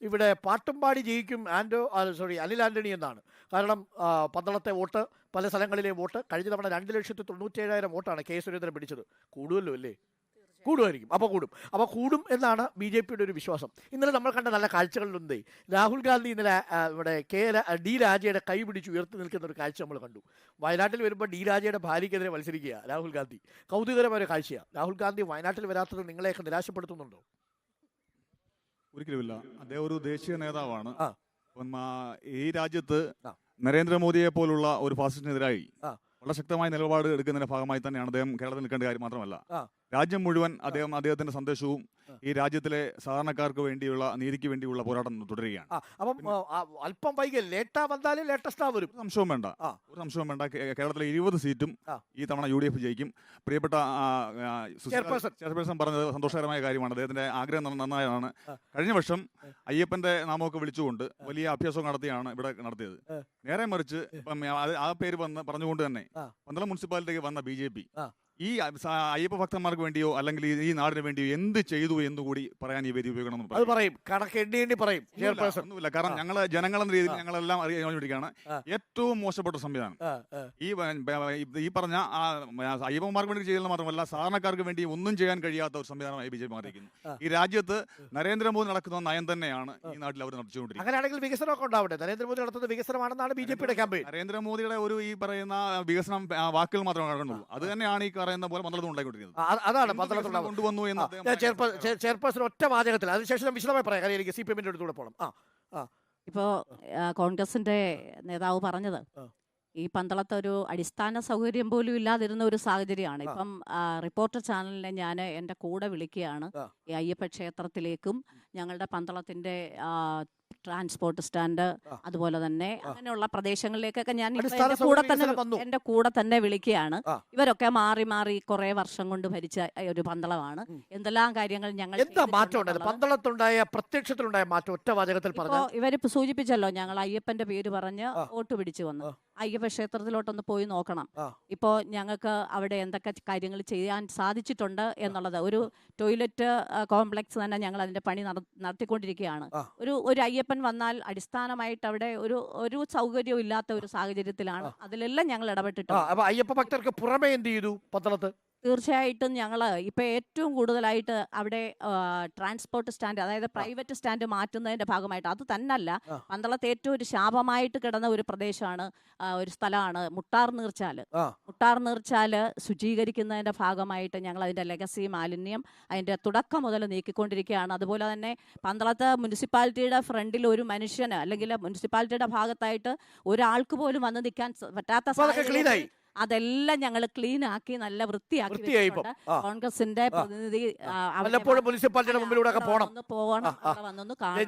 ഇവിടെ പാട്ടും പാടി ജയിക്കും അനിൽ ആന്റണി എന്നാണ്. കാരണം പന്തളത്തെ വോട്ട്, പല സ്ഥലങ്ങളിലെ വോട്ട്, കഴിഞ്ഞ തവണ 2,97,000 വോട്ടാണ് കെ സുരേന്ദ്രൻ പിടിച്ചത്. കൂടുമല്ലോ അല്ലേ? കൂടുമായിരിക്കും. അപ്പോൾ കൂടും എന്നാണ് BJPയുടെ ഒരു വിശ്വാസം. ഇന്നലെ നമ്മൾ കണ്ട നല്ല കാഴ്ചകളിലൊന്നേ രാഹുൽ ഗാന്ധി ഇന്നലെ ഇവിടെ ഡി രാജയുടെ കൈ പിടിച്ച് ഉയർത്തി നിൽക്കുന്ന ഒരു കാഴ്ച നമ്മൾ കണ്ടു. വയനാട്ടിൽ വരുമ്പോൾ ഡി രാജയുടെ ഭാര്യയ്ക്കെതിരെ മത്സരിക്കുക രാഹുൽ ഗാന്ധി. കൗതുകകരമായ ഒരു കാഴ്ചയാണ്. രാഹുൽ ഗാന്ധി വയനാട്ടിൽ വരാത്തത് നിങ്ങളെയൊക്കെ നിരാശപ്പെടുത്തുന്നുണ്ടോ? ഒരിക്കലുമില്ല. അദ്ദേഹം ഒരു ദേശീയ നേതാവാണ്. ഈ രാജ്യത്ത് നരേന്ദ്രമോദിയെ പോലുള്ള ഒരു ഫാസിസ്റ്റിനെതിരായി വളരെ ശക്തമായ നിലപാട് എടുക്കുന്നതിന്റെ ഭാഗമായി തന്നെയാണ് അദ്ദേഹം കേരളത്തിൽ നിൽക്കേണ്ട കാര്യം മാത്രമല്ല, രാജ്യം മുഴുവൻ അദ്ദേഹത്തിന്റെ സന്ദേശവും ഈ രാജ്യത്തിലെ സാധാരണക്കാർക്ക് വേണ്ടിയുള്ള നീതിക്ക് വേണ്ടിയുള്ള പോരാട്ടം തുടരുകയാണ്. അപ്പം അല്പം വൈകി ലേറ്റാ വന്നാലും ലേറ്റസ്റ്റാ വരും. ഒരു സംശയവും വേണ്ട. കേരളത്തിലെ 20 സീറ്റും ഈ തവണ UDF ജയിക്കും. പ്രിയപ്പെട്ട ചെയർപേഴ്സൺ പറഞ്ഞത് സന്തോഷകരമായ കാര്യമാണ്. അദ്ദേഹത്തിന്റെ ആഗ്രഹം നന്നായതാണ്. കഴിഞ്ഞ വർഷം അയ്യപ്പന്റെ നാമമൊക്കെ വിളിച്ചുകൊണ്ട് വലിയ അഭ്യാസം നടത്തിയാണ് ഇവിടെ നടത്തിയത്. നേരെ മറിച്ച് ഇപ്പം ആ പേര് പറഞ്ഞുകൊണ്ട് തന്നെ പന്തളം മുനിസിപ്പാലിറ്റിക്ക് വന്ന BJP ഈ അയ്യപ്പ ഭക്തന്മാർക്ക് വേണ്ടിയോ അല്ലെങ്കിൽ ഈ നാടിന് വേണ്ടിയോ എന്ത് ചെയ്തു എന്നുകൂടി പറയാൻ ഈ വേദി ഉപയോഗിക്കണം. ഒന്നുമില്ല. കാരണം ഞങ്ങള് ജനങ്ങളെന്ന രീതിയിൽ ഞങ്ങളെല്ലാം അറിയാൻ ഏറ്റവും മോശപ്പെട്ട സംവിധാനം ഈ പറഞ്ഞ അയ്യപ്പന്മാർക്ക് വേണ്ടി ചെയ്യുന്നത് മാത്രമല്ല, സാധാരണക്കാർക്ക് വേണ്ടി ഒന്നും ചെയ്യാൻ കഴിയാത്ത ഒരു സംവിധാനമായി BJP മാറിയിരിക്കുന്നു. ഈ രാജ്യത്ത് നരേന്ദ്രമോദി നടക്കുന്ന നയം തന്നെയാണ് ഈ നാട്ടിൽ അവർ നടത്തിക്കൊണ്ടിരിക്കുന്നത്. അങ്ങനെയാണെങ്കിൽ വികസനമൊക്കെ ഉണ്ടാവട്ടെ. നരേന്ദ്രമോദി നടത്തുന്ന വികസനമാണെന്നാണ് BJPയുടെ ക്യാമ്പയിൻ. നരേന്ദ്രമോദിയുടെ ഒരു ഈ പറയുന്ന വികസനം വാക്കുകൾ മാത്രമേ നടക്കുന്നുള്ളൂ. അത് തന്നെയാണ് ഈ പറയുന്ന പോലെ പന്തളത്ത് ഉണ്ടായിക്കൊണ്ടിരിക്കുന്നത്. അതാണ് പന്തളത്ത് കൊണ്ടുവന്നു എന്ന് ചെയർപേഴ്സൺ ഒറ്റ വാചകത്തിൽ. അതിനുശേഷം വിശദമായി പറയാം. കാര്യം എനിക്ക് CPM അടുത്തൂടെ പോകണം. ഇപ്പോൾ കോൺഗ്രസിന്റെ നേതാവ് പറഞ്ഞത് ഈ പന്തളത്ത് ഒരു അടിസ്ഥാന സൗകര്യം പോലും ഇല്ലാതിരുന്ന ഒരു സാഹചര്യമാണ്. ഇപ്പം റിപ്പോർട്ടർ ചാനലിനെ ഞാൻ എൻ്റെ കൂടെ വിളിക്കുകയാണ് ഈ അയ്യപ്പ ക്ഷേത്രത്തിലേക്കും ഞങ്ങളുടെ പന്തളത്തിന്റെ ട്രാൻസ്പോർട്ട് സ്റ്റാൻഡ് അതുപോലെ തന്നെ അങ്ങനെയുള്ള പ്രദേശങ്ങളിലേക്കൊക്കെ ഞാൻ എന്റെ കൂടെ തന്നെ വിളിക്കുകയാണ്. ഇവരൊക്കെ മാറി മാറി കുറെ വർഷം കൊണ്ട് ഭരിച്ച ഒരു പന്തളമാണ്. എന്തെല്ലാം കാര്യങ്ങൾ ഞങ്ങൾ ഇവര് സൂചിപ്പിച്ചല്ലോ, ഞങ്ങൾ അയ്യപ്പന്റെ പേര് പറഞ്ഞ് വോട്ട് പിടിച്ചു വന്നു. അയ്യപ്പ ക്ഷേത്രത്തിലോട്ടൊന്ന് പോയി നോക്കണം. ഇപ്പോൾ ഞങ്ങൾക്ക് അവിടെ എന്തൊക്കെ കാര്യങ്ങൾ ചെയ്യാൻ സാധിച്ചിട്ടുണ്ട് എന്നുള്ളത്, ഒരു ടോയ്ലറ്റ് കോംപ്ലക്സ് തന്നെ ഞങ്ങൾ അതിന്റെ പണി നടത്തിക്കൊണ്ടിരിക്കുകയാണ്. ഒരു അയ്യപ്പൻ വന്നാൽ അടിസ്ഥാനമായിട്ട് അവിടെ ഒരു സൗകര്യവും ഇല്ലാത്ത ഒരു സാഹചര്യത്തിലാണ്. അതിലെല്ലാം ഞങ്ങൾ ഇടപെട്ടിട്ടുണ്ട്. അയ്യപ്പ ഭക്തർക്ക് പുറമെ എന്ത് ചെയ്തു പന്തളത്ത്? തീർച്ചയായിട്ടും ഞങ്ങൾ ഇപ്പം ഏറ്റവും കൂടുതലായിട്ട് അവിടെ ട്രാൻസ്പോർട്ട് സ്റ്റാൻഡ്, അതായത് പ്രൈവറ്റ് സ്റ്റാൻഡ് മാറ്റുന്നതിന്റെ ഭാഗമായിട്ട്, അത് തന്നല്ല, പന്തളത്ത് ഏറ്റവും ഒരു ശാപമായിട്ട് കിടന്ന ഒരു പ്രദേശമാണ്, ഒരു സ്ഥലമാണ് മുട്ടാർ നീർച്ചാല് ശുചീകരിക്കുന്നതിന്റെ ഭാഗമായിട്ട് ഞങ്ങൾ അതിന്റെ ലെഗസി മാലിന്യം അതിന്റെ തുടക്കം മുതൽ നീക്കിക്കൊണ്ടിരിക്കുകയാണ്. അതുപോലെ തന്നെ പന്തളത്ത് മുനിസിപ്പാലിറ്റിയുടെ ഫ്രണ്ടിൽ ഒരു മനുഷ്യന് അല്ലെങ്കിൽ മുനിസിപ്പാലിറ്റിയുടെ ഭാഗത്തായിട്ട് ഒരാൾക്ക് പോലും വന്ന് നിൽക്കാൻ പറ്റാത്ത സാഹചര്യം, അതെല്ലാം ഞങ്ങൾ ക്ലീൻ ആക്കി നല്ല വൃത്തിയാക്കി. കോൺഗ്രസിന്റെ പ്രതിനിധി മുനിസിപ്പാലിറ്റിയുടെ മുമ്പിലൂടെ പോകണം, വന്നൊന്ന് കാണാം.